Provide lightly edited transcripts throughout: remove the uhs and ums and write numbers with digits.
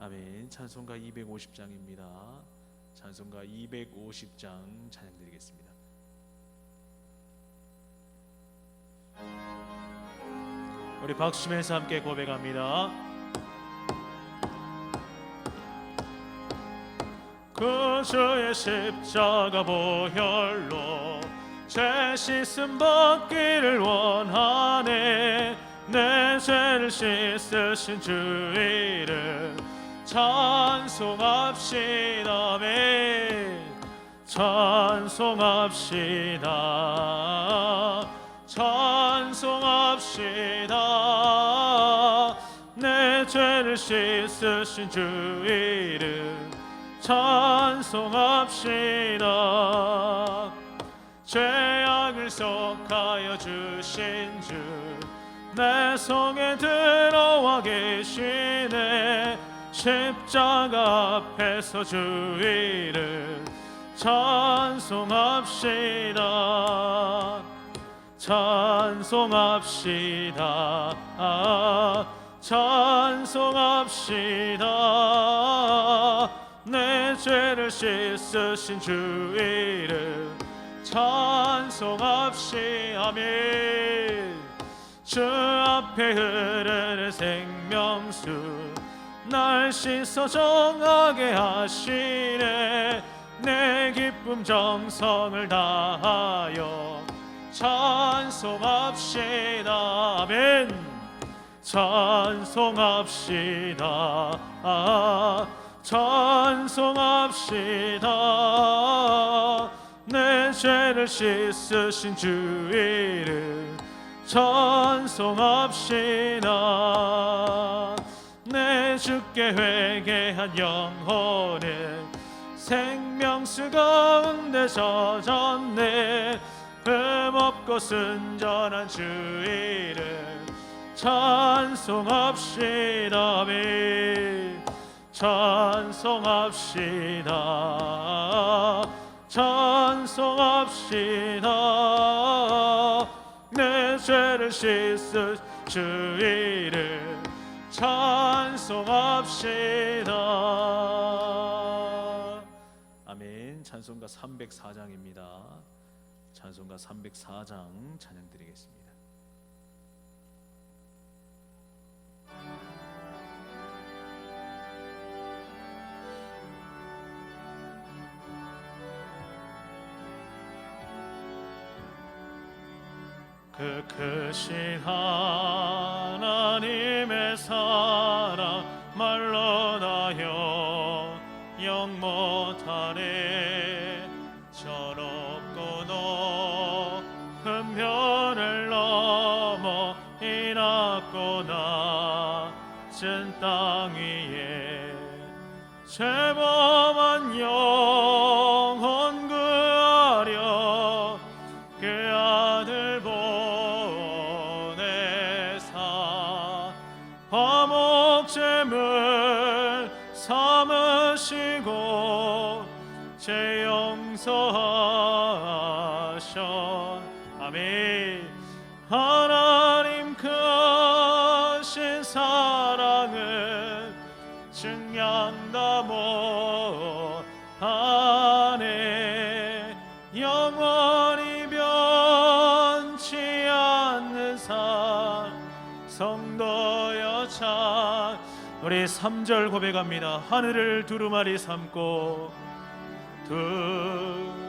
아멘. 찬송가 250장입니다. 찬송가 250장 찬양 드리겠습니다. 우리 박수면서 함께 고백합니다. 구주의 십자가 보혈로 죄 씻음 받기를 원하네. 내 죄를 씻으신 주 이름 찬송합시다. 아멘. 찬송합시다. 찬송합시다. 내 죄를 씻으신 주 이름 찬송합시다. 죄악을 속하여 주신 주 내 성에 들어와 계시네. 십자가 앞에서 주 이름 찬송합시다. 찬송합시다. 찬송합시다. 내 죄를 씻으신 주 이름 찬송합시다. 아멘. 주 앞에 흐르는 생명수 날 씻어 정하게 하시네. 내 기쁨 정성을 다하여 찬송합시다. 아멘. 찬송합시다. 찬송합시다. 내 죄를 씻으신 주 이름 찬송합시다. 내 주께 회개한 영혼은 생명수 가운데 젖었네. 흠없고 순전한 주 이름 찬송합시다. 아멘. 찬송합시다. 찬송합시다. 내 죄를 씻을 주 이름 찬송합시다. 아멘. 찬송가 304장입니다. 찬송가 304장 찬양 드리겠습니다. 그 크신 하나님의 사랑 말로 다여 영 못하네. 저롭고 높은 별을 넘어 이 낮고 낮은 땅 위에 죄범한 영혼 구하려 그 아들 보내사 화목제물 삼으시고 죄 용서하셔. 아멘. 하나님 크신 사랑은 증량다 못하네. 영원히 변치 않는 성도여 참. 우리 3절 고백합니다. 하늘을 두루마리 삼고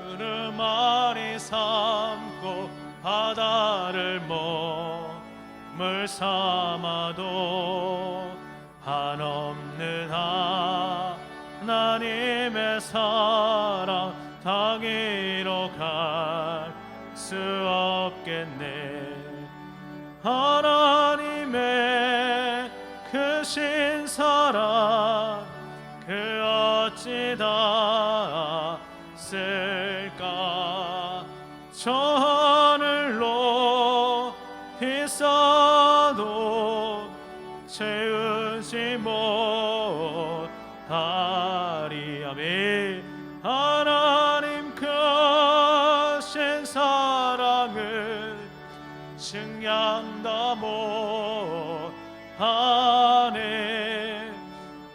두루마리 삼고 바다를 몸을 삼아도 한없는 하나님의 사랑 당위로 갈 수 없겠네. 하나님의 크신 사랑 그 어찌 닿았을까. 저 하늘로 비싸도 채우지 못하리. 아멘. 하나님 크신 사랑을 증량다 못하네.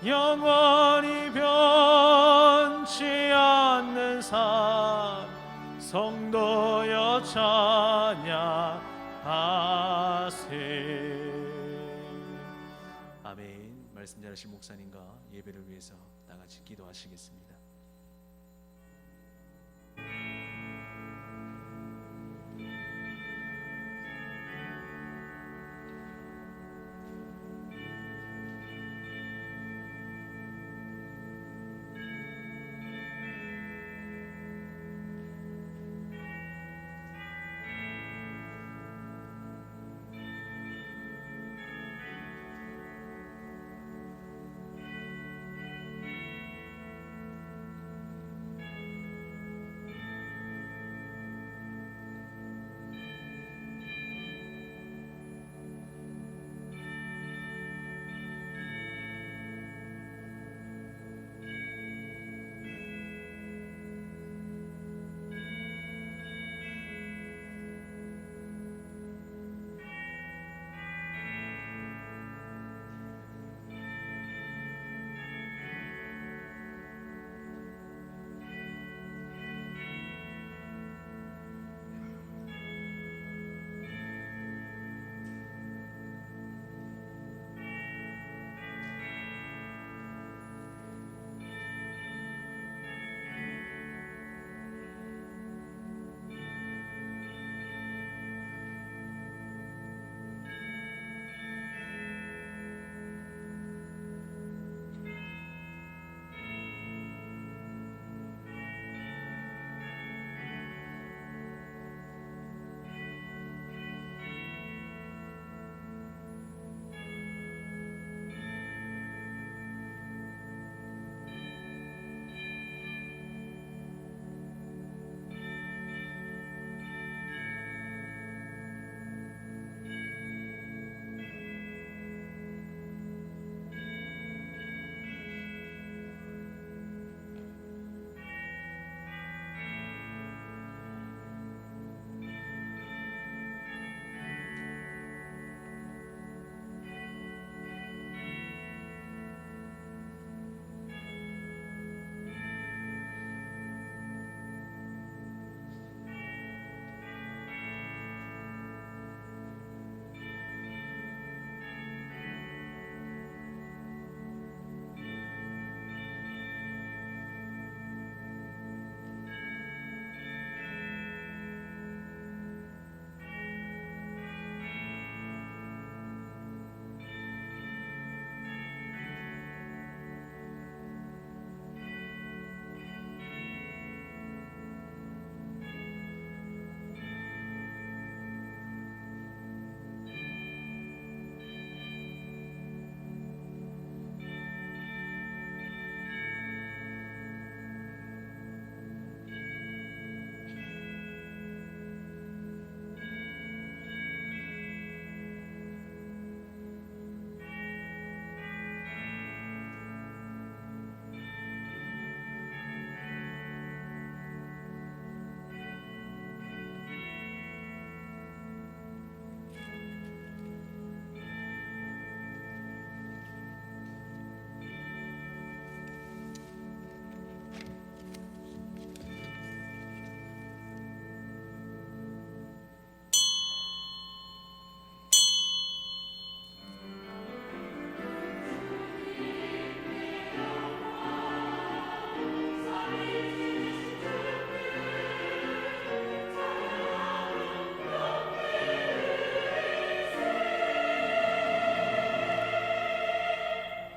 영원히 변치 않는 삶 성도여 찬양하세. 아멘. 말씀 잘하신 목사님과 예배를 위해서 다 같이 기도하시겠습니다.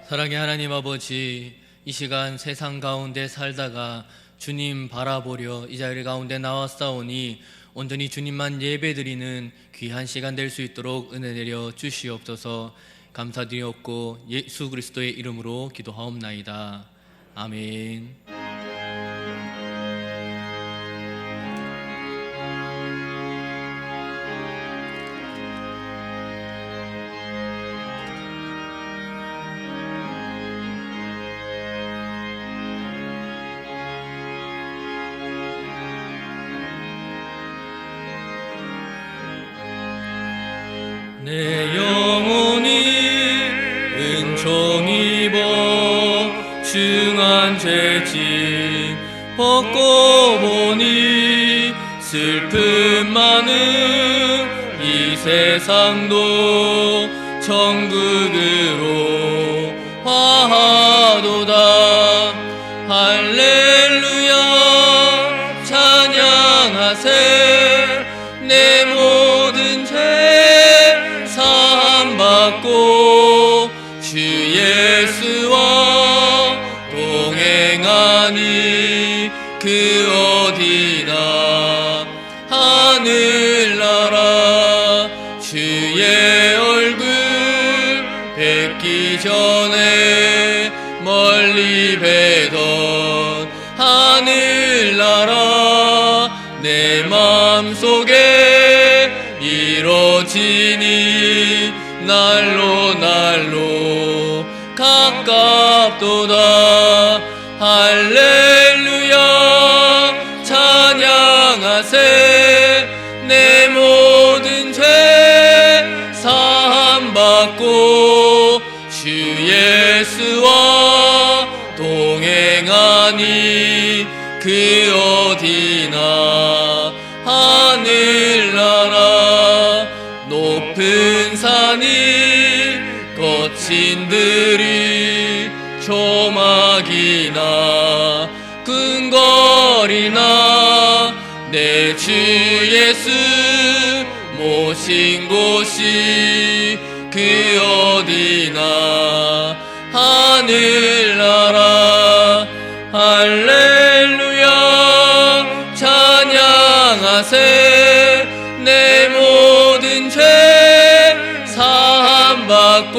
사랑의 하나님 아버지, 이 시간 세상 가운데 살다가 주님 바라보려 이 자리 가운데 나왔사오니 온전히 주님만 예배드리는 귀한 시간 될 수 있도록 은혜 내려 주시옵소서. 감사드리옵고 예수 그리스도의 이름으로 기도하옵나이다. 아멘. 내 영혼이 은총 입어 중한 죄짐 벗고 보니 슬픔 많은 이 세상도 천국으로 화하도다. 할렐루야 찬양하세. 내 모든 죄 사함받고 주 예수와 동행하니 그 어디나 하늘나라 주의 얼굴 뵙기 전에 멀리 뵈던 하늘나라 내 맘속에 이뤄지니 날로 날로 가깝도다. 할렐루야 찬양하세. 내 모든 죄 사함받고 주 예수와 동행하니 그 어디나 하늘나라 높은 산이 거친 들이 조막이나 궁궐이나 내 주 예수 모신 곳이 그 어디나 하늘나라. 할렐루야 찬양하세. 내 모든 죄 사함받고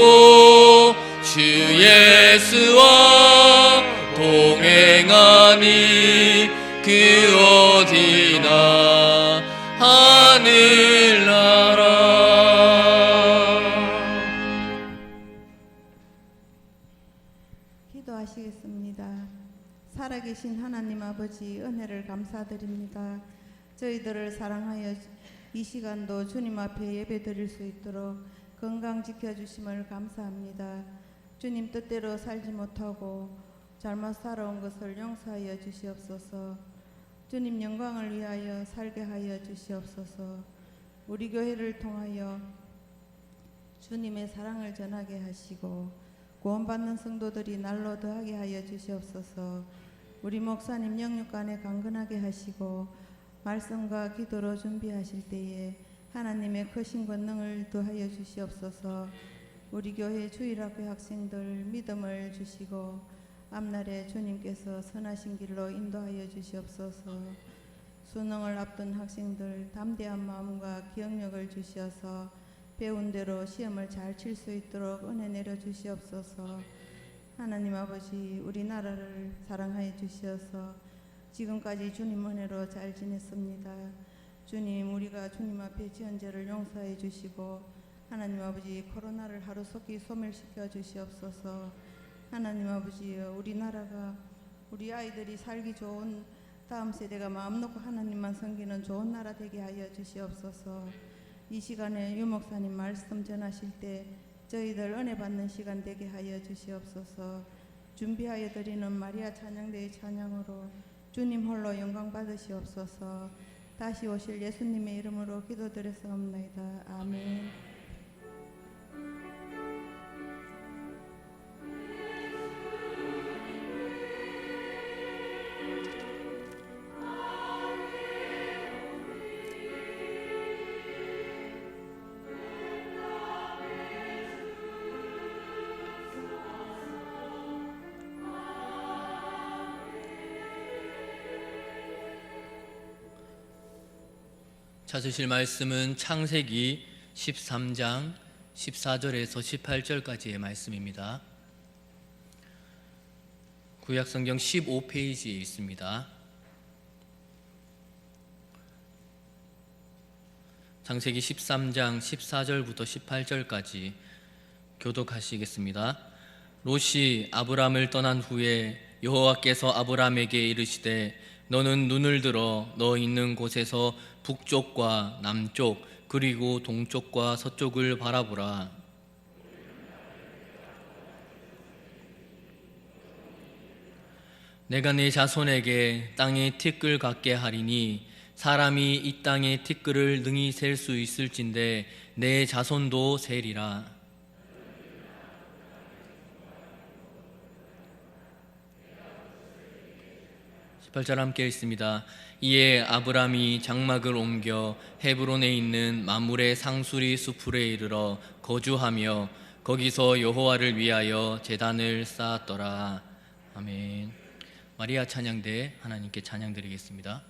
주 예수와 동행하니 그 어디나 하늘나라. 기도하시겠습니다. 살아계신 하나님 아버지 은혜를 감사드립니다. 저희들을 사랑하여 이 시간도 주님 앞에 예배 드릴 수 있도록 건강 지켜주심을 감사합니다. 주님 뜻대로 살지 못하고 잘못 살아온 것을 용서하여 주시옵소서. 주님 영광을 위하여 살게 하여 주시옵소서. 우리 교회를 통하여 주님의 사랑을 전하게 하시고 구원받는 성도들이 날로 더하게 하여 주시옵소서. 우리 목사님 영육간에 강건하게 하시고 말씀과 기도로 준비하실 때에 하나님의 크신 권능을 더하여 주시옵소서. 우리 교회 주일학교 학생들 믿음을 주시고 앞날에 주님께서 선하신 길로 인도하여 주시옵소서. 수능을 앞둔 학생들 담대한 마음과 기억력을 주시어서 배운 대로 시험을 잘 칠 수 있도록 은혜 내려 주시옵소서. 하나님 아버지 우리나라를 사랑하여 주시어서 지금까지 주님 은혜로 잘 지냈습니다. 주님 우리가 주님 앞에 지은 죄를 용서해 주시고 하나님 아버지 코로나를 하루속히 소멸시켜 주시옵소서. 하나님 아버지 우리나라가 우리 아이들이 살기 좋은 다음 세대가 마음 놓고 하나님만 섬기는 좋은 나라 되게 하여 주시옵소서. 이 시간에 유 목사님 말씀 전하실 때 저희들 은혜 받는 시간 되게 하여 주시옵소서. 준비하여 드리는 마리아 찬양대의 찬양으로 주님 홀로 영광 받으시옵소서. 다시 오실 예수님의 이름으로 기도드렸사옵나이다. 아멘. 찾으실 말씀은 창세기 13장 14절에서 18절까지의 말씀입니다. 구약성경 15페이지에 있습니다. 창세기 13장 14절부터 18절까지 교독하시겠습니다. 롯이 아브람을 떠난 후에 여호와께서 아브람에게 이르시되 너는 눈을 들어 너 있는 곳에서 북쪽과 남쪽 그리고 동쪽과 서쪽을 바라보라. 내가 내 자손에게 땅의 티끌 같게 하리니 사람이 이 땅의 티끌을 능히 셀 수 있을진데 내 자손도 세리라. (18절) 함께 읽습니다. 이에 아브람이 장막을 옮겨 헤브론에 있는 만물의 상수리 수풀에 이르러 거주하며 거기서 여호와를 위하여 제단을 쌓았더라. 아멘. 마리아 찬양대 하나님께 찬양드리겠습니다.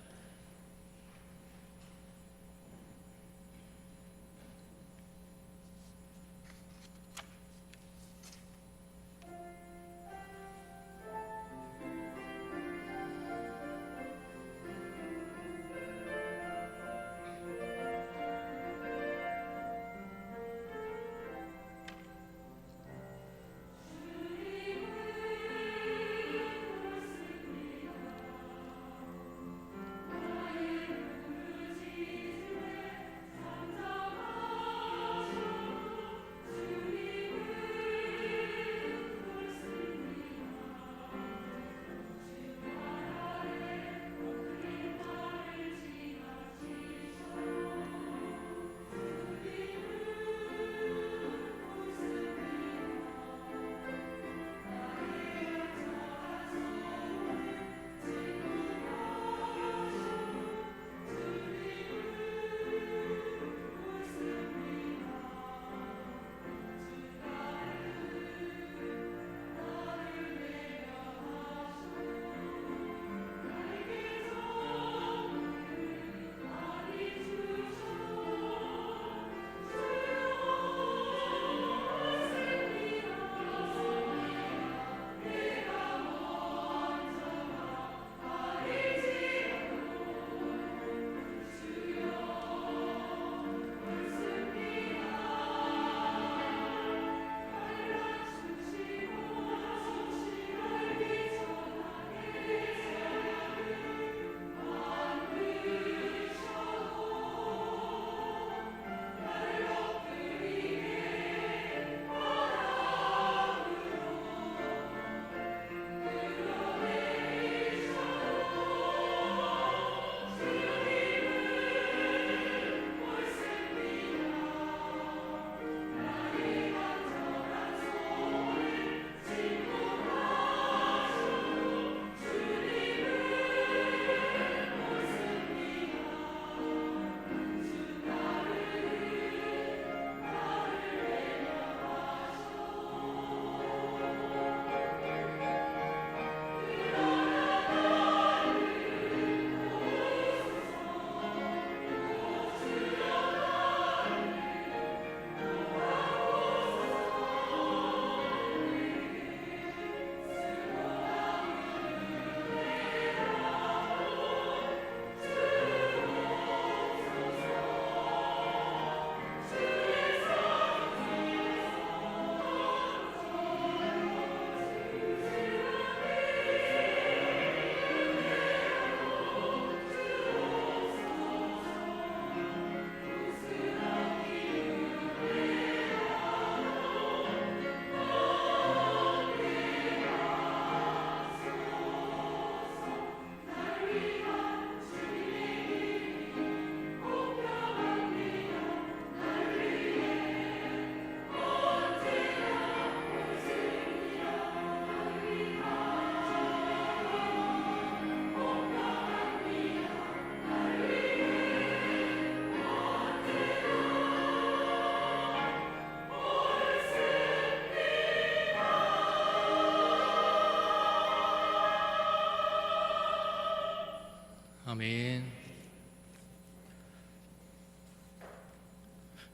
아멘.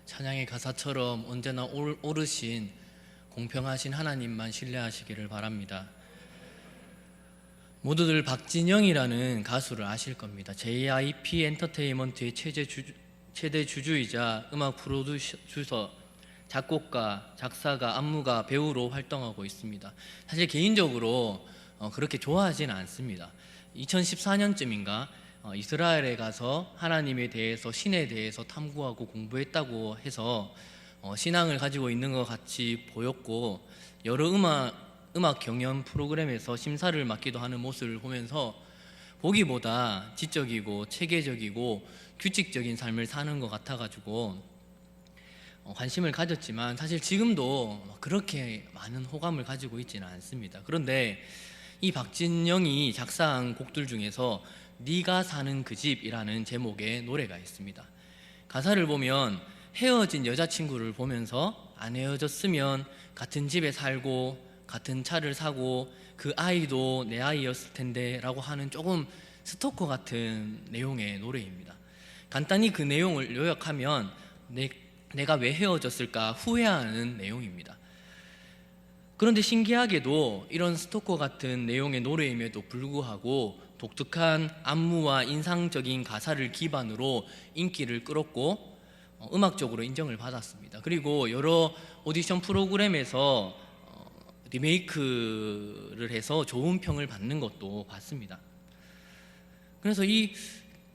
찬양의 가사처럼 언제나 옳으신 공평하신 하나님만 신뢰하시기를 바랍니다. 모두들 박진영이라는 가수를 아실 겁니다. JYP 엔터테인먼트의 최대 주주이자 음악 프로듀서, 작곡가, 작사가, 안무가, 배우로 활동하고 있습니다. 사실 개인적으로 그렇게 좋아하지는 않습니다. 2014년쯤인가 이스라엘에 가서 하나님에 대해서, 신에 대해서 탐구하고 공부했다고 해서 신앙을 가지고 있는 것 같이 보였고, 여러 음악 음악 경연 프로그램에서 심사를 맡기도 하는 모습을 보면서 보기보다 지적이고 체계적이고 규칙적인 삶을 사는 것 같아가지고 관심을 가졌지만 사실 지금도 그렇게 많은 호감을 가지고 있지는 않습니다. 그런데 이 박진영이 작사한 곡들 중에서 네가 사는 그 집이라는 제목의 노래가 있습니다. 가사를 보면 헤어진 여자친구를 보면서 안 헤어졌으면 같은 집에 살고 같은 차를 사고 그 아이도 내 아이였을 텐데 라고 하는 조금 스토커 같은 내용의 노래입니다. 간단히 그 내용을 요약하면 내가 왜 헤어졌을까 후회하는 내용입니다. 그런데 신기하게도 이런 스토커 같은 내용의 노래임에도 불구하고 독특한 안무와 인상적인 가사를 기반으로 인기를 끌었고 음악적으로 인정을 받았습니다. 그리고 여러 오디션 프로그램에서 리메이크를 해서 좋은 평을 받는 것도 봤습니다. 그래서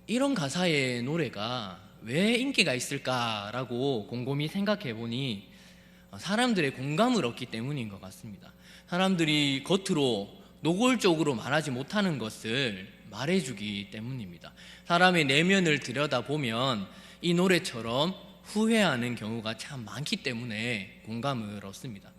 이런 가사의 노래가 왜 인기가 있을까라고 곰곰이 생각해 보니 사람들의 공감을 얻기 때문인 것 같습니다. 사람들이 겉으로 노골적으로 말하지 못하는 것을 말해주기 때문입니다. 사람의 내면을 들여다보면 이 노래처럼 후회하는 경우가 참 많기 때문에 공감을 얻습니다.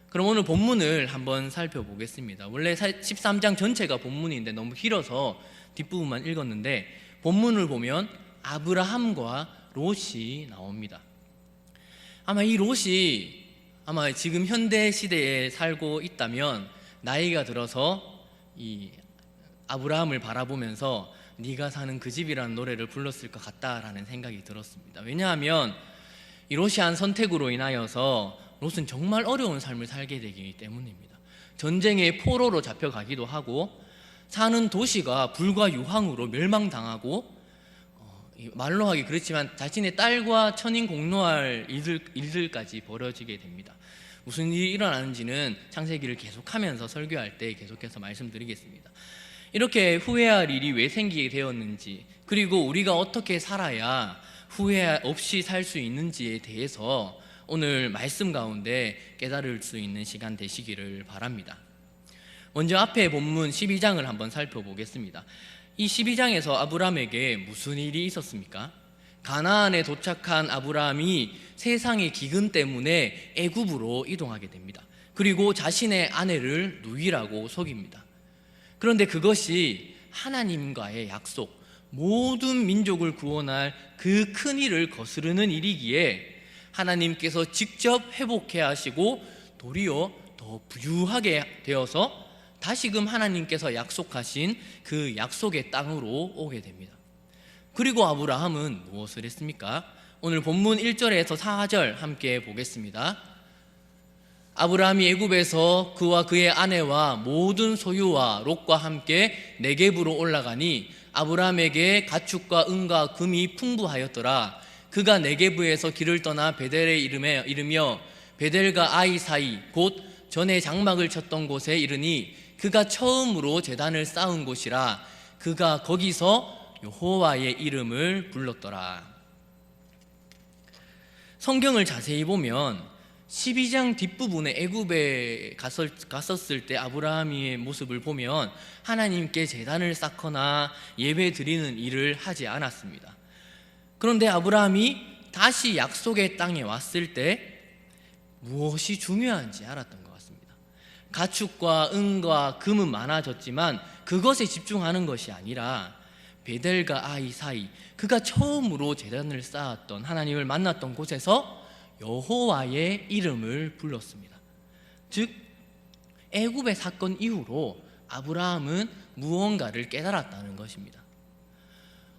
그럼 오늘 본문을 한번 살펴보겠습니다. 원래 13장 전체가 본문인데 너무 길어서 뒷부분만 읽었는데 본문을 보면 아브라함과 롯이 나옵니다. 아마 이 롯이 지금 현대 시대에 살고 있다면 나이가 들어서 이 아브라함을 바라보면서 네가 사는 그 집이라는 노래를 불렀을 것 같다라는 생각이 들었습니다. 왜냐하면 이 롯이 한 선택으로 인하여서 롯은 정말 어려운 삶을 살게 되기 때문입니다. 전쟁의 포로로 잡혀가기도 하고 사는 도시가 불과 유황으로 멸망당하고 말로 하기 그렇지만 자신의 딸과 천인 공노할 일들까지 벌어지게 됩니다. 무슨 일이 일어나는지는 창세기를 계속하면서 설교할 때 계속해서 말씀드리겠습니다. 이렇게 후회할 일이 왜 생기게 되었는지, 그리고 우리가 어떻게 살아야 후회 없이 살 수 있는지에 대해서 오늘 말씀 가운데 깨달을 수 있는 시간 되시기를 바랍니다. 먼저 앞에 본문 12장을 한번 살펴보겠습니다. 이 12장에서 아브라함에게 무슨 일이 있었습니까? 가나안에 도착한 아브라함이 세상의 기근 때문에 애굽으로 이동하게 됩니다. 그리고 자신의 아내를 누이라고 속입니다. 그런데 그것이 하나님과의 약속, 모든 민족을 구원할 그 큰 일을 거스르는 일이기에 하나님께서 직접 회복해 하시고 도리어 더 부유하게 되어서 다시금 하나님께서 약속하신 그 약속의 땅으로 오게 됩니다. 그리고 아브라함은 무엇을 했습니까? 오늘 본문 1절에서 4절 함께 보겠습니다. 아브라함이 애굽에서 그와 그의 아내와 모든 소유와 롯과 함께 네겝으로 올라가니 아브라함에게 가축과 은과 금이 풍부하였더라. 그가 네겝에서 길을 떠나 베델에 이르며 베델과 아이 사이 곧 전에 장막을 쳤던 곳에 이르니 그가 처음으로 제단을 쌓은 곳이라. 그가 거기서 여호와의 이름을 불렀더라. 성경을 자세히 보면 12장 뒷부분에 애굽에 갔었을 때 아브라함의 모습을 보면 하나님께 제단을 쌓거나 예배 드리는 일을 하지 않았습니다. 그런데 아브라함이 다시 약속의 땅에 왔을 때 무엇이 중요한지 알았던 것 같습니다. 가축과 은과 금은 많아졌지만 그것에 집중하는 것이 아니라 베델과 아이 사이, 그가 처음으로 제단을 쌓았던 하나님을 만났던 곳에서 여호와의 이름을 불렀습니다. 즉 애굽의 사건 이후로 아브라함은 무언가를 깨달았다는 것입니다.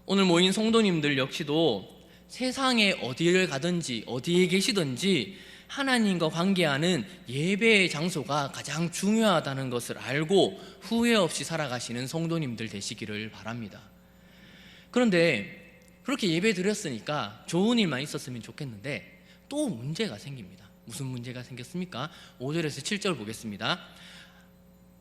오늘 모인 성도님들 역시도 세상에 어디를 가든지 어디에 계시든지 하나님과 관계하는 예배의 장소가 가장 중요하다는 것을 알고 후회 없이 살아가시는 성도님들 되시기를 바랍니다. 그런데 그렇게 예배 드렸으니까 좋은 일만 있었으면 좋겠는데 또 문제가 생깁니다. 무슨 문제가 생겼습니까? 5절에서 7절 보겠습니다.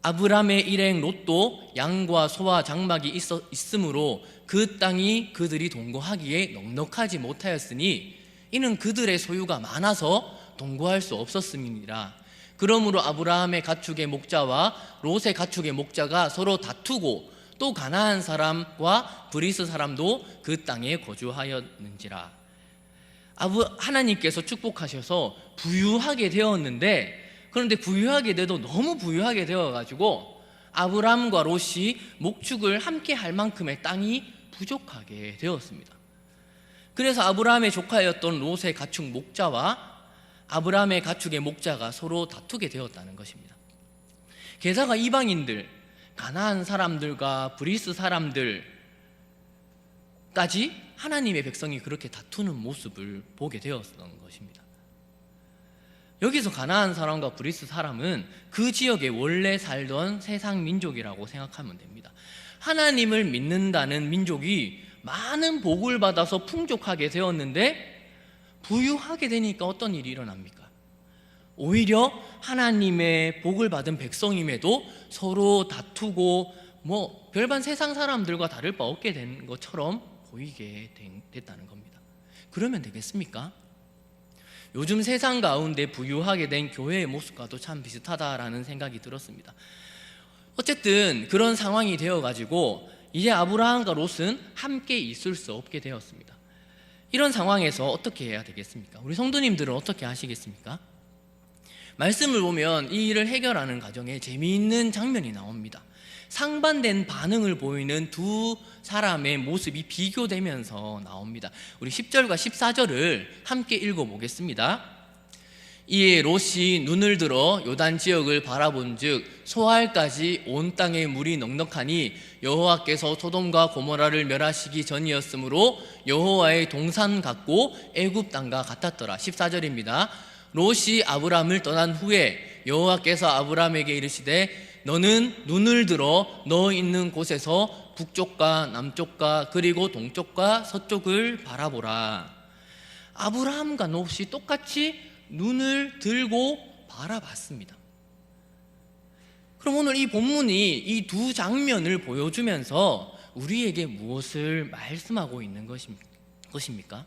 아브람의 일행 롯도 양과 소와 장막이 있으므로 그 땅이 그들이 동거하기에 넉넉하지 못하였으니 이는 그들의 소유가 많아서 동거할 수 없었음이니라. 그러므로 아브라함의 가축의 목자와 롯의 가축의 목자가 서로 다투고 또 가나안 사람과 브리스 사람도 그 땅에 거주하였는지라. 하나님께서 축복하셔서 부유하게 되었는데, 그런데 부유하게 돼도 너무 부유하게 되어가지고 아브라함과 롯이 목축을 함께 할 만큼의 땅이 부족하게 되었습니다. 그래서 아브라함의 조카였던 롯의 가축 목자와 아브라함의 가축의 목자가 서로 다투게 되었다는 것입니다. 게다가 이방인들, 가나안 사람들과 브리스 사람들까지 하나님의 백성이 그렇게 다투는 모습을 보게 되었던 것입니다. 여기서 가나안 사람과 브리스 사람은 그 지역에 원래 살던 세상 민족이라고 생각하면 됩니다. 하나님을 믿는다는 민족이 많은 복을 받아서 풍족하게 되었는데 부유하게 되니까 어떤 일이 일어납니까? 오히려 하나님의 복을 받은 백성임에도 서로 다투고 별반 세상 사람들과 다를 바 없게 된 것처럼 보이게 됐다는 겁니다. 그러면 되겠습니까? 요즘 세상 가운데 부유하게 된 교회의 모습과도 참 비슷하다라는 생각이 들었습니다. 어쨌든 그런 상황이 되어가지고 이제 아브라함과 롯은 함께 있을 수 없게 되었습니다. 이런 상황에서 어떻게 해야 되겠습니까? 우리 성도님들은 어떻게 하시겠습니까? 말씀을 보면 이 일을 해결하는 과정에 재미있는 장면이 나옵니다. 상반된 반응을 보이는 두 사람의 모습이 비교되면서 나옵니다. 우리 10절과 14절을 함께 읽어보겠습니다. 이에 롯이 눈을 들어 요단 지역을 바라본즉 소알까지 온 땅에 물이 넉넉하니 여호와께서 소돔과 고모라를 멸하시기 전이었으므로 여호와의 동산 같고 애굽 땅과 같았더라. 14절입니다. 롯이 아브람을 떠난 후에 여호와께서 아브람에게 이르시되 너는 눈을 들어 너 있는 곳에서 북쪽과 남쪽과 그리고 동쪽과 서쪽을 바라보라. 아브라함과 롯이 똑같이 눈을 들고 바라봤습니다. 그럼 오늘 이 본문이 이 두 장면을 보여주면서 우리에게 무엇을 말씀하고 있는 것입니까?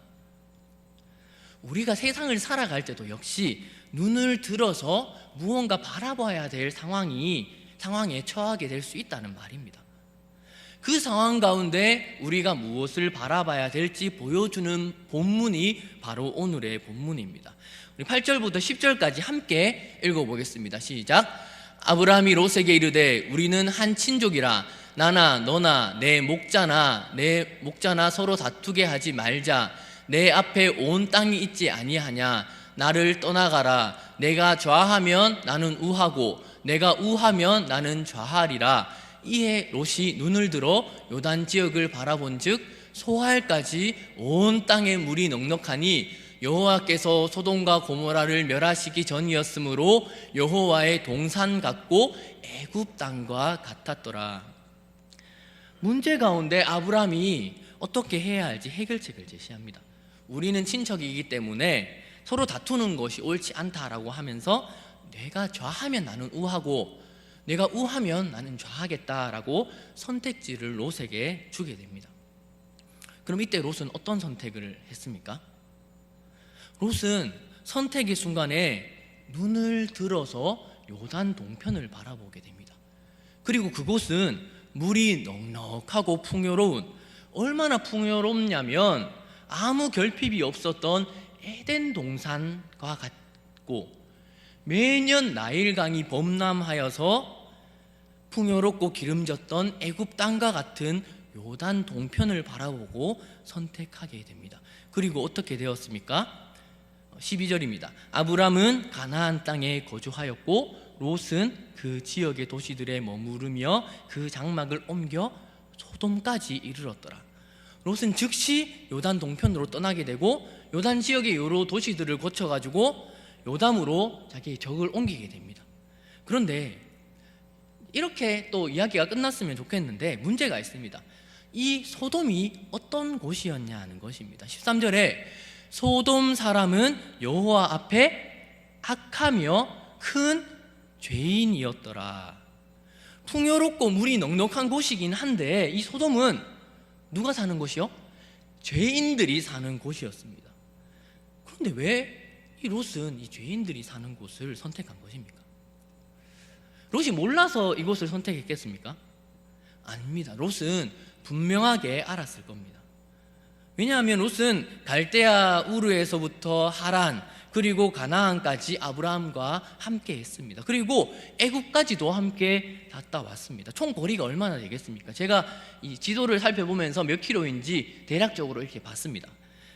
우리가 세상을 살아갈 때도 역시 눈을 들어서 무언가 바라봐야 될 상황에 처하게 될 수 있다는 말입니다. 그 상황 가운데 우리가 무엇을 바라봐야 될지 보여주는 본문이 바로 오늘의 본문입니다. 우리 8절부터 10절까지 함께 읽어보겠습니다. 시작. 아브라함이 롯에게 이르되 우리는 한 친족이라 나나 너나 내 목자나 서로 다투게 하지 말자. 내 앞에 온 땅이 있지 아니하냐. 나를 떠나가라. 내가 좌하면 나는 우하고 내가 우하면 나는 좌하리라. 이에 롯이 눈을 들어 요단 지역을 바라본즉 소알까지 온 땅에 물이 넉넉하니 여호와께서 소돔과 고모라를 멸하시기 전이었으므로 여호와의 동산 같고 애굽 땅과 같았더라. 문제 가운데 아브라함이 어떻게 해야 할지 해결책을 제시합니다. 우리는 친척이기 때문에 서로 다투는 것이 옳지 않다라고 하면서 내가 좌하면 나는 우하고 내가 우하면 나는 좌하겠다라고 선택지를 롯에게 주게 됩니다. 그럼 이때 롯은 어떤 선택을 했습니까? 롯은 선택의 순간에 눈을 들어서 요단 동편을 바라보게 됩니다. 그리고 그곳은 물이 넉넉하고 풍요로운, 얼마나 풍요롭냐면 아무 결핍이 없었던 에덴 동산과 같고 매년 나일강이 범람하여서 풍요롭고 기름졌던 애굽 땅과 같은 요단 동편을 바라보고 선택하게 됩니다. 그리고 어떻게 되었습니까? 12절입니다. 아브람은 가나안 땅에 거주하였고 롯은 그 지역의 도시들에 머무르며 그 장막을 옮겨 소돔까지 이르렀더라. 롯은 즉시 요단 동편으로 떠나게 되고 요단 지역의 여러 도시들을 거쳐가지고 요담으로 자기의 적을 옮기게 됩니다. 그런데 이렇게 또 이야기가 끝났으면 좋겠는데 문제가 있습니다. 이 소돔이 어떤 곳이었냐 하는 것입니다. 13절에 소돔 사람은 여호와 앞에 악하며 큰 죄인이었더라. 풍요롭고 물이 넉넉한 곳이긴 한데 이 소돔은 누가 사는 곳이요? 죄인들이 사는 곳이었습니다. 그런데 왜 이 롯은 이 죄인들이 사는 곳을 선택한 것입니까? 롯이 몰라서 이곳을 선택했겠습니까? 아닙니다. 롯은 분명하게 알았을 겁니다. 왜냐하면 롯은 갈대아 우르에서부터 하란 그리고 가나안까지 아브라함과 함께 했습니다. 그리고 애굽까지도 함께 갔다 왔습니다. 총 거리가 얼마나 되겠습니까? 제가 이 지도를 살펴보면서 몇 킬로인지 대략적으로 이렇게 봤습니다.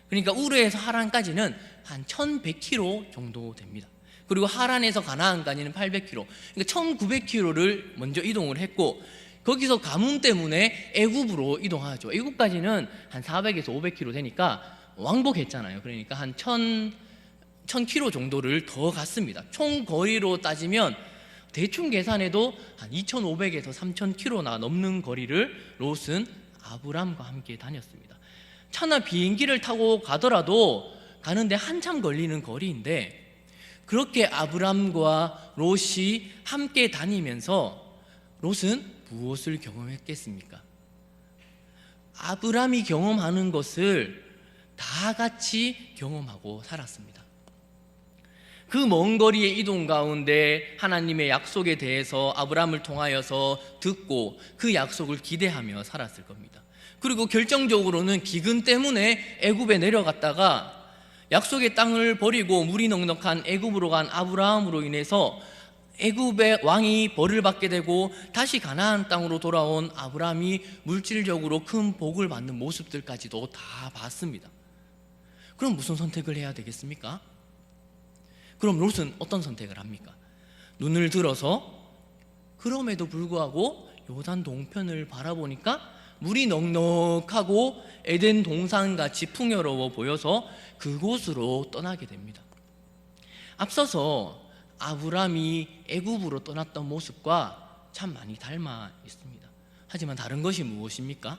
그러니까 우르에서 하란까지는 한 1100km 정도 됩니다. 그리고 하란에서 가나안까지는 800km, 그러니까 1900km를 먼저 이동을 했고, 거기서 가뭄 때문에 애굽으로 이동하죠. 애굽까지는 한 400에서 500km 되니까 왕복했잖아요. 그러니까 한 1000km 정도를 더 갔습니다. 총 거리로 따지면 대충 계산해도 한 2500에서 3000km나 넘는 거리를 롯은 아브람과 함께 다녔습니다. 차나 비행기를 타고 가더라도 가는데 한참 걸리는 거리인데, 그렇게 아브람과 롯이 함께 다니면서 롯은 무엇을 경험했겠습니까? 아브람이 경험하는 것을 다 같이 경험하고 살았습니다. 그 먼 거리의 이동 가운데 하나님의 약속에 대해서 아브람을 통하여서 듣고 그 약속을 기대하며 살았을 겁니다. 그리고 결정적으로는 기근 때문에 애굽에 내려갔다가 약속의 땅을 버리고 물이 넉넉한 애굽으로 간 아브라함으로 인해서 애굽의 왕이 벌을 받게 되고 다시 가나안 땅으로 돌아온 아브라함이 물질적으로 큰 복을 받는 모습들까지도 다 봤습니다. 그럼 무슨 선택을 해야 되겠습니까? 그럼 롯은 어떤 선택을 합니까? 눈을 들어서 그럼에도 불구하고 요단 동편을 바라보니까 물이 넉넉하고 에덴 동산같이 풍요로워 보여서 그곳으로 떠나게 됩니다. 앞서서 아브람이 애굽으로 떠났던 모습과 참 많이 닮아 있습니다. 하지만 다른 것이 무엇입니까?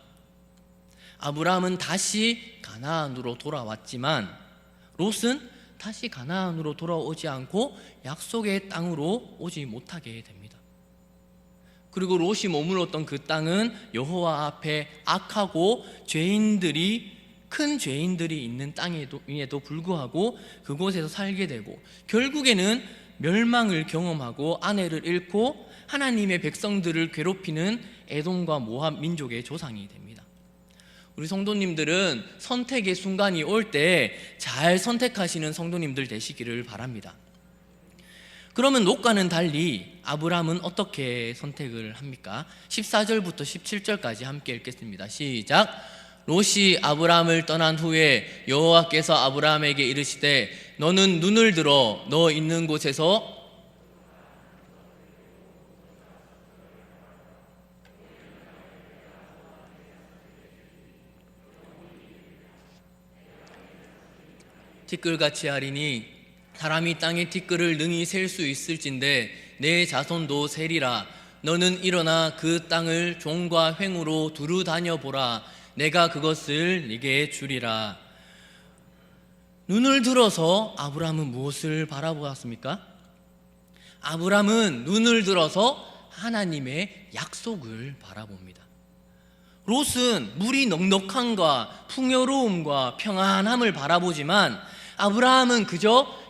아브람은 다시 가나안으로 돌아왔지만 롯은 다시 가나안으로 돌아오지 않고 약속의 땅으로 오지 못하게 됩니다. 그리고 롯이 머물렀던 그 땅은 여호와 앞에 악하고 큰 죄인들이 있는 땅임에도 불구하고 그곳에서 살게 되고, 결국에는 멸망을 경험하고 아내를 잃고 하나님의 백성들을 괴롭히는 에돔과 모압 민족의 조상이 됩니다. 우리 성도님들은 선택의 순간이 올 때 잘 선택하시는 성도님들 되시기를 바랍니다. 그러면 롯과는 달리 아브람은 어떻게 선택을 합니까? 14절부터 17절까지 함께 읽겠습니다. 시작. 롯이 아브람을 떠난 후에 여호와께서 아브람에게 이르시되 너는 눈을 들어 너 있는 곳에서 티끌같이 하리니 사람이 땅의 티끌을 능히 셀 수 있을진데 내 자손도 세리라. 너는 일어나 그 땅을 종과 횡으로 두루 다녀보라. 내가 그것을 네게 주리라. 눈을 들어서 아브람은 무엇을 바라보았습니까? 아브람은 눈을 들어서 하나님의 약속을 바라봅니다. 롯은 물이 넉넉함과 풍요로움과 평안함을 바라보지만 아브라함은 그저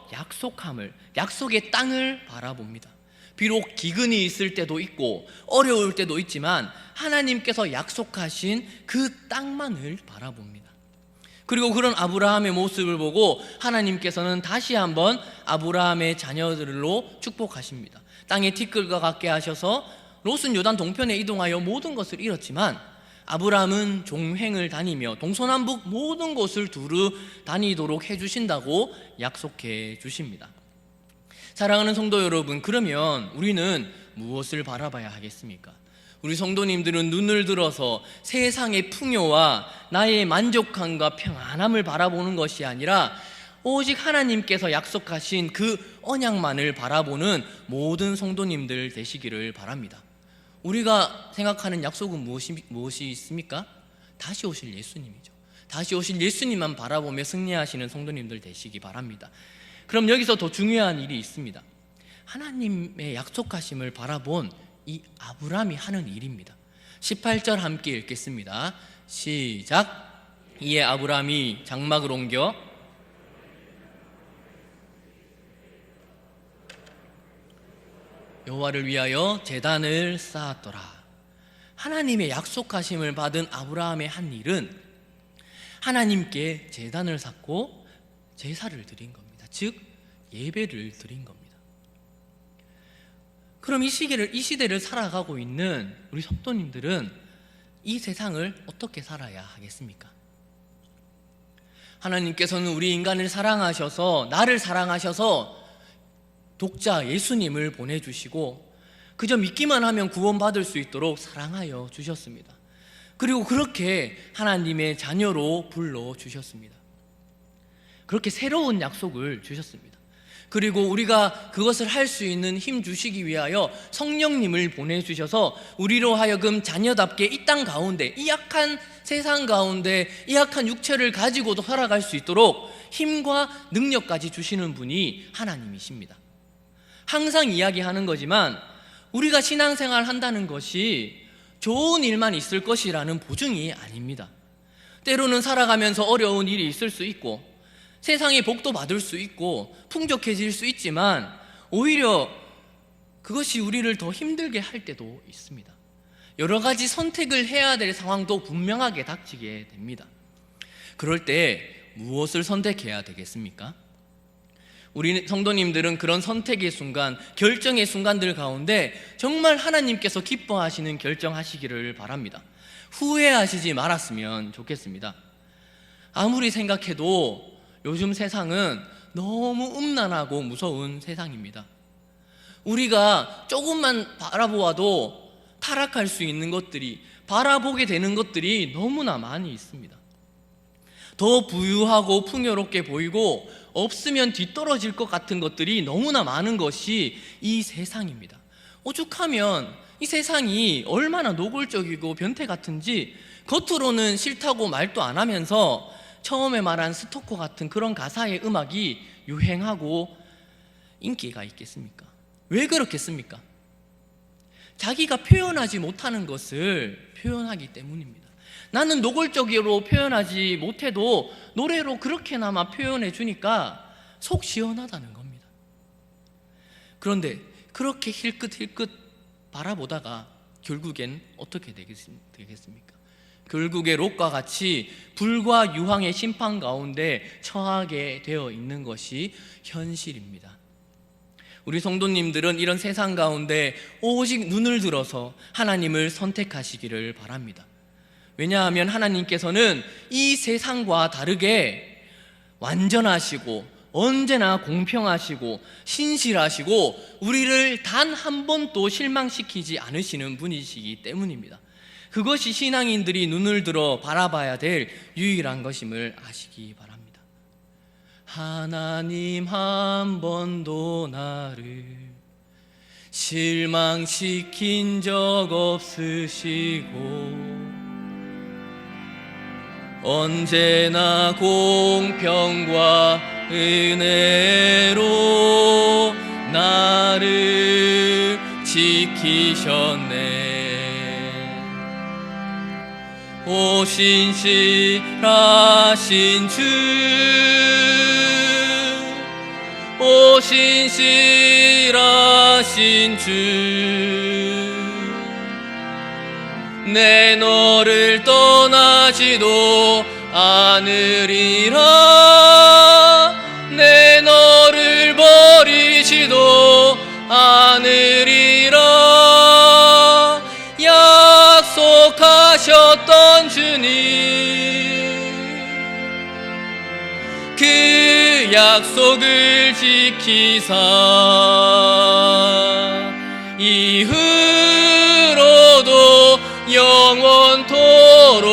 약속의 땅을 바라봅니다. 비록 기근이 있을 때도 있고 어려울 때도 있지만 하나님께서 약속하신 그 땅만을 바라봅니다. 그리고 그런 아브라함의 모습을 보고 하나님께서는 다시 한번 아브라함의 자녀들로 축복하십니다. 땅의 티끌과 같게 하셔서 롯은 요단 동편에 이동하여 모든 것을 잃었지만 아브라함은 종횡을 다니며 동서남북 모든 곳을 두루 다니도록 해주신다고 약속해 주십니다. 사랑하는 성도 여러분, 그러면 우리는 무엇을 바라봐야 하겠습니까? 우리 성도님들은 눈을 들어서 세상의 풍요와 나의 만족함과 평안함을 바라보는 것이 아니라 오직 하나님께서 약속하신 그 언약만을 바라보는 모든 성도님들 되시기를 바랍니다. 우리가 생각하는 약속은 무엇이 있습니까? 다시 오실 예수님이죠. 다시 오실 예수님만 바라보며 승리하시는 성도님들 되시기 바랍니다. 그럼 여기서 더 중요한 일이 있습니다. 하나님의 약속하심을 바라본 이 아브람이 하는 일입니다. 18절 함께 읽겠습니다. 시작. 이에 아브람이 장막을 옮겨 여호와를 위하여 제단을 쌓았더라. 하나님의 약속하심을 받은 아브라함의 한 일은 하나님께 제단을 쌓고 제사를 드린 겁니다. 즉 예배를 드린 겁니다. 그럼 이 시대를 살아가고 있는 우리 성도님들은 이 세상을 어떻게 살아야 하겠습니까? 하나님께서는 우리 인간을 사랑하셔서, 나를 사랑하셔서 독자 예수님을 보내주시고 그저 믿기만 하면 구원받을 수 있도록 사랑하여 주셨습니다. 그리고 그렇게 하나님의 자녀로 불러주셨습니다. 그렇게 새로운 약속을 주셨습니다. 그리고 우리가 그것을 할 수 있는 힘 주시기 위하여 성령님을 보내주셔서 우리로 하여금 자녀답게 이 땅 가운데, 이 약한 세상 가운데 이 약한 육체를 가지고도 살아갈 수 있도록 힘과 능력까지 주시는 분이 하나님이십니다. 항상 이야기하는 거지만 우리가 신앙생활 한다는 것이 좋은 일만 있을 것이라는 보증이 아닙니다. 때로는 살아가면서 어려운 일이 있을 수 있고 세상의 복도 받을 수 있고 풍족해질 수 있지만 오히려 그것이 우리를 더 힘들게 할 때도 있습니다. 여러 가지 선택을 해야 될 상황도 분명하게 닥치게 됩니다. 그럴 때 무엇을 선택해야 되겠습니까? 우리 성도님들은 그런 선택의 순간, 결정의 순간들 가운데 정말 하나님께서 기뻐하시는 결정하시기를 바랍니다. 후회하시지 말았으면 좋겠습니다. 아무리 생각해도 요즘 세상은 너무 음란하고 무서운 세상입니다. 우리가 조금만 바라보아도 타락할 수 있는 것들이, 바라보게 되는 것들이 너무나 많이 있습니다. 더 부유하고 풍요롭게 보이고 없으면 뒤떨어질 것 같은 것들이 너무나 많은 것이 이 세상입니다. 오죽하면 이 세상이 얼마나 노골적이고 변태 같은지 겉으로는 싫다고 말도 안 하면서 처음에 말한 스토커 같은 그런 가사의 음악이 유행하고 인기가 있겠습니까? 왜 그렇겠습니까? 자기가 표현하지 못하는 것을 표현하기 때문입니다. 나는 노골적으로 표현하지 못해도 노래로 그렇게나마 표현해 주니까 속 시원하다는 겁니다. 그런데 그렇게 힐끗힐끗 바라보다가 결국엔 어떻게 되겠습니까? 결국에 롯과 같이 불과 유황의 심판 가운데 처하게 되어 있는 것이 현실입니다. 우리 성도님들은 이런 세상 가운데 오직 눈을 들어서 하나님을 선택하시기를 바랍니다. 왜냐하면 하나님께서는 이 세상과 다르게 완전하시고 언제나 공평하시고 신실하시고 우리를 단 한 번도 실망시키지 않으시는 분이시기 때문입니다. 그것이 신앙인들이 눈을 들어 바라봐야 될 유일한 것임을 아시기 바랍니다. 하나님 한 번도 나를 실망시킨 적 없으시고 언제나 공평과 은혜로 나를 지키셨네. 오 신실하신 주, 오 신실하신 주, 내 너를 떠나지도 않으리라. 내 너를 버리지도 않으리라. 약속하셨던 주님, 그 약속을 지키사 이후로도 영원토록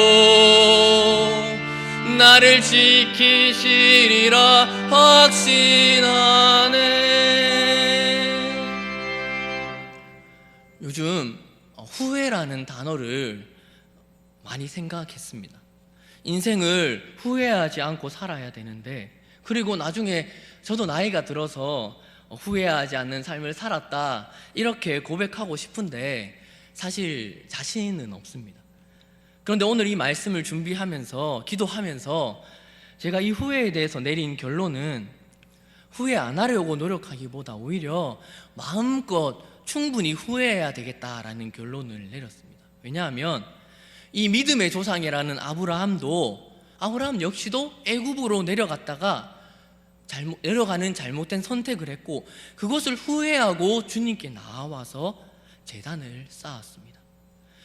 나를 지키시리라 확신하네. 요즘 후회라는 단어를 많이 생각했습니다. 인생을 후회하지 않고 살아야 되는데, 그리고 나중에 저도 나이가 들어서 후회하지 않는 삶을 살았다 이렇게 고백하고 싶은데 사실 자신은 없습니다. 그런데 오늘 이 말씀을 준비하면서 기도하면서 제가 이 후회에 대해서 내린 결론은 후회 안 하려고 노력하기보다 오히려 마음껏 충분히 후회해야 되겠다라는 결론을 내렸습니다. 왜냐하면 이 믿음의 조상이라는 아브라함 역시도 애굽으로 내려갔다가 내려가는 잘못된 선택을 했고, 그것을 후회하고 주님께 나와서 제단을 쌓았습니다.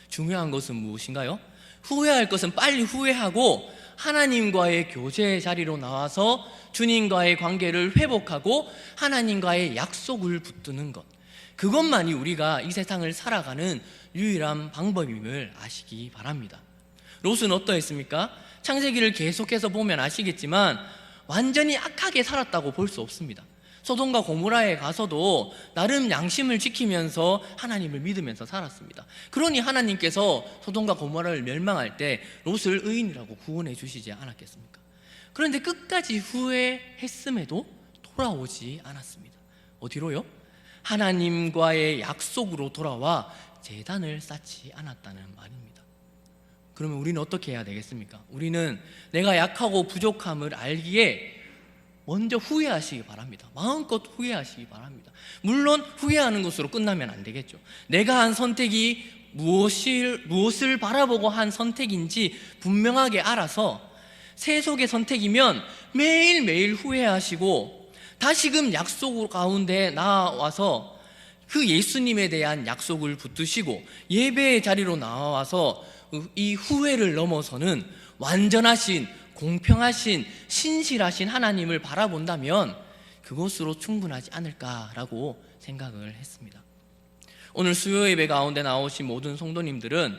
중요한 것은 무엇인가요? 후회할 것은 빨리 후회하고 하나님과의 교제의 자리로 나와서 주님과의 관계를 회복하고 하나님과의 약속을 붙드는 것, 그것만이 우리가 이 세상을 살아가는 유일한 방법임을 아시기 바랍니다. 롯은 어떠했습니까? 창세기를 계속해서 보면 아시겠지만 완전히 악하게 살았다고 볼 수 없습니다. 소돔과 고모라에 가서도 나름 양심을 지키면서 하나님을 믿으면서 살았습니다. 그러니 하나님께서 소돔과 고모라를 멸망할 때 롯을 의인이라고 구원해 주시지 않았겠습니까? 그런데 끝까지 후회했음에도 돌아오지 않았습니다. 어디로요? 하나님과의 약속으로 돌아와 제단을 쌓지 않았다는 말입니다. 그러면 우리는 어떻게 해야 되겠습니까? 우리는 내가 약하고 부족함을 알기에 먼저 후회하시기 바랍니다. 마음껏 후회하시기 바랍니다. 물론 후회하는 것으로 끝나면 안 되겠죠. 내가 한 선택이 무엇을 바라보고 한 선택인지 분명하게 알아서 세속의 선택이면 매일매일 후회하시고 다시금 약속 가운데 나와서 그 예수님에 대한 약속을 붙드시고 예배의 자리로 나와서 이 후회를 넘어서는 완전하신, 공평하신, 신실하신 하나님을 바라본다면 그것으로 충분하지 않을까라고 생각을 했습니다. 오늘 수요 예배 가운데 나오신 모든 성도님들은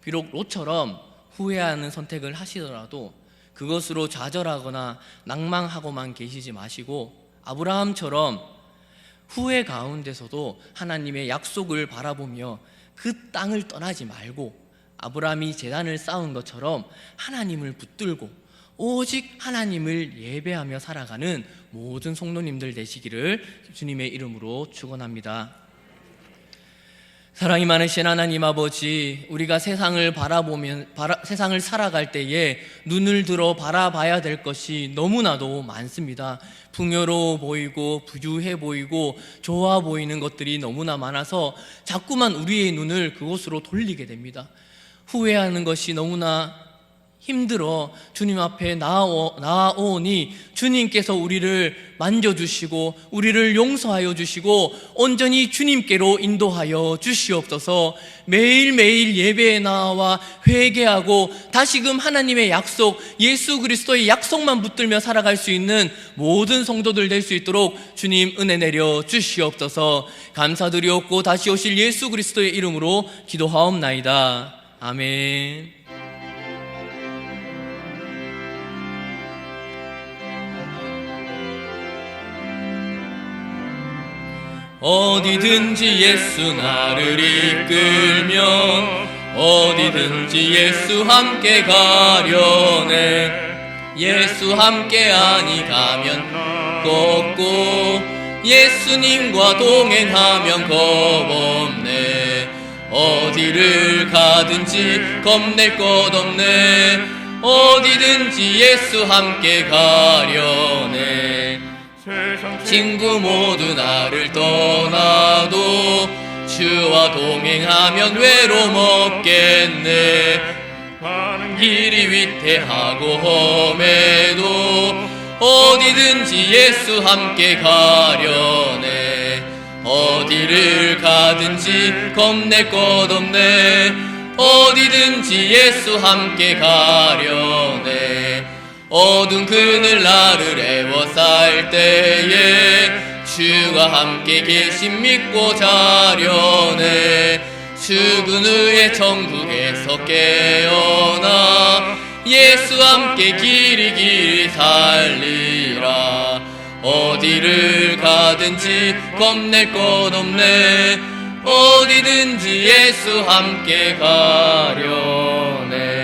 비록 롯처럼 후회하는 선택을 하시더라도 그것으로 좌절하거나 낭망하고만 계시지 마시고 아브라함처럼 후회 가운데서도 하나님의 약속을 바라보며 그 땅을 떠나지 말고 아브라함이 제단을 쌓은 것처럼 하나님을 붙들고 오직 하나님을 예배하며 살아가는 모든 성도님들 되시기를 주님의 이름으로 축원합니다. 사랑이 많으신 하나님 아버지, 우리가 세상을 세상을 살아갈 때에 눈을 들어 바라봐야 될 것이 너무나도 많습니다. 풍요로워 보이고 부유해 보이고 좋아 보이는 것들이 너무나 많아서 자꾸만 우리의 눈을 그곳으로 돌리게 됩니다. 후회하는 것이 너무나 힘들어 주님 앞에 나아오니 주님께서 우리를 만져주시고 우리를 용서하여 주시고 온전히 주님께로 인도하여 주시옵소서. 매일매일 예배에 나와 회개하고 다시금 하나님의 약속, 예수 그리스도의 약속만 붙들며 살아갈 수 있는 모든 성도들 될 수 있도록 주님 은혜 내려 주시옵소서. 감사드리옵고 다시 오실 예수 그리스도의 이름으로 기도하옵나이다. 아멘. 어디든지 예수 나를 이끌면 어디든지 예수 함께 가려네. 예수 함께 아니 가면 걷고 예수님과 동행하면 겁없네. 어디를 가든지 겁낼 것 없네. 어디든지 예수 함께 가려네. 친구 모두 나를 떠나도 주와 동행하면 외로움 없겠네. 길이 위태하고 험해도 어디든지 예수 함께 가려네. 어디를 가든지 겁낼 것 없네. 어디든지 예수 함께 가려네. 어두운 그늘 나를 애워쌀 때에 주가 함께 계심 믿고 자려네. 죽은 후에 천국에서 깨어나 예수 함께 길이 살리라. 어디를 가든지 겁낼 것 없네. 어디든지 예수 함께 가려네.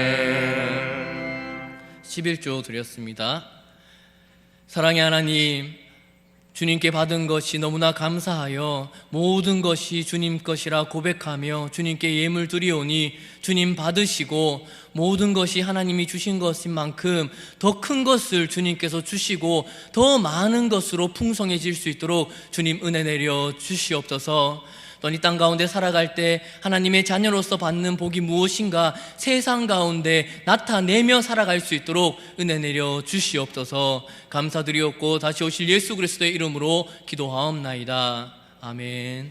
11조 드렸습니다. 사랑의 하나님, 주님께 받은 것이 너무나 감사하여 모든 것이 주님 것이라 고백하며 주님께 예물 드리오니 주님 받으시고 모든 것이 하나님이 주신 것인 만큼 더 큰 것을 주님께서 주시고 더 많은 것으로 풍성해질 수 있도록 주님 은혜 내려 주시옵소서. 또한 이 땅 가운데 살아갈 때 하나님의 자녀로서 받는 복이 무엇인가 세상 가운데 나타내며 살아갈 수 있도록 은혜 내려 주시옵소서. 감사드리옵고 다시 오실 예수 그리스도의 이름으로 기도하옵나이다. 아멘.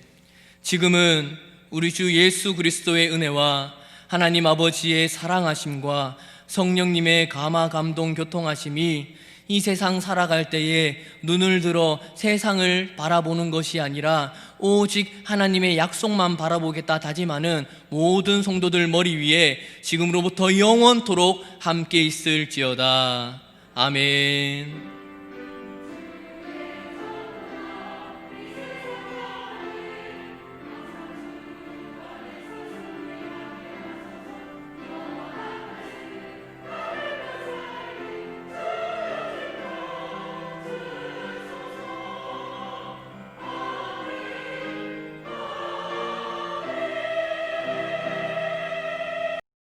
지금은 우리 주 예수 그리스도의 은혜와 하나님 아버지의 사랑하심과 성령님의 감화 감동 교통하심이 이 세상 살아갈 때에 눈을 들어 세상을 바라보는 것이 아니라 오직 하나님의 약속만 바라보겠다 다짐하는 모든 성도들 머리 위에 지금으로부터 영원토록 함께 있을지어다. 아멘.